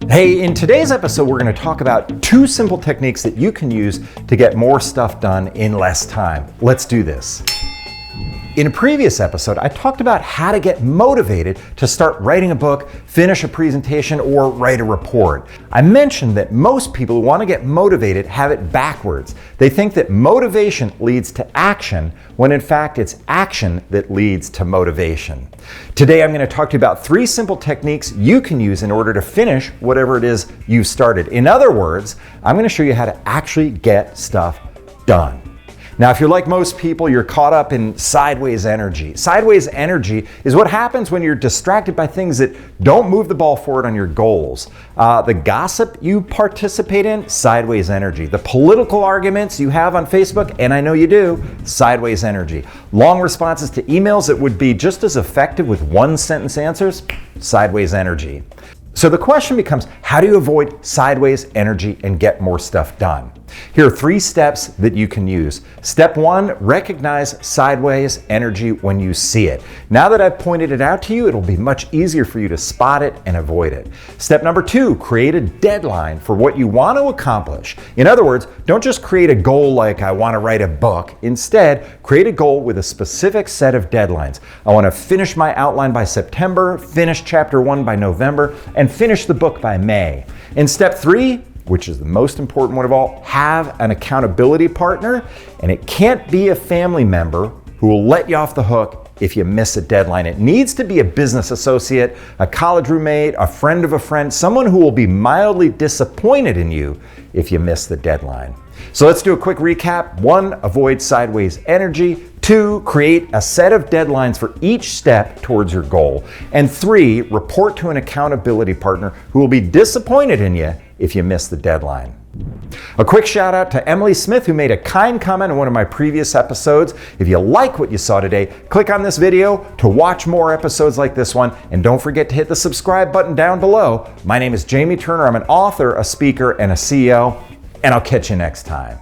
Hey, in today's episode, we're going to talk about 2 simple techniques that you can use to get more stuff done in less time. Let's do this. In a previous episode, I talked about how to get motivated to start writing a book, finish a presentation, or write a report. I mentioned that most people who want to get motivated have it backwards. They think that motivation leads to action, when in fact it's action that leads to motivation. Today I'm going to talk to you about 3 simple techniques you can use in order to finish whatever it is you've started. In other words, I'm going to show you how to actually get stuff done. Now, if you're like most people, you're caught up in sideways energy. Sideways energy is what happens when you're distracted by things that don't move the ball forward on your goals. The gossip you participate in, sideways energy. The political arguments you have on Facebook, and I know you do, sideways energy. Long responses to emails that would be just as effective with 1-sentence answers, sideways energy. So the question becomes, how do you avoid sideways energy and get more stuff done? Here are 3 steps that you can use. Step 1, recognize sideways energy when you see it. Now that I've pointed it out to you, it'll be much easier for you to spot it and avoid it. Step number 2, create a deadline for what you want to accomplish. In other words, don't just create a goal like I want to write a book. Instead, create a goal with a specific set of deadlines. I want to finish my outline by September, finish chapter 1 by November, and finish the book by May. In step 3, which is the most important one of all, have an accountability partner, and it can't be a family member who will let you off the hook if you miss a deadline. It needs to be a business associate, a college roommate, a friend of a friend, someone who will be mildly disappointed in you if you miss the deadline. So let's do a quick recap. 1, avoid sideways energy. 2, create a set of deadlines for each step towards your goal. And 3, report to an accountability partner who will be disappointed in you if you miss the deadline. A quick shout out to Emily Smith, who made a kind comment in one of my previous episodes. If you like what you saw today, click on this video to watch more episodes like this one, and don't forget to hit the subscribe button down below. My name is Jamie Turner. I'm an author, a speaker, and a CEO, and I'll catch you next time.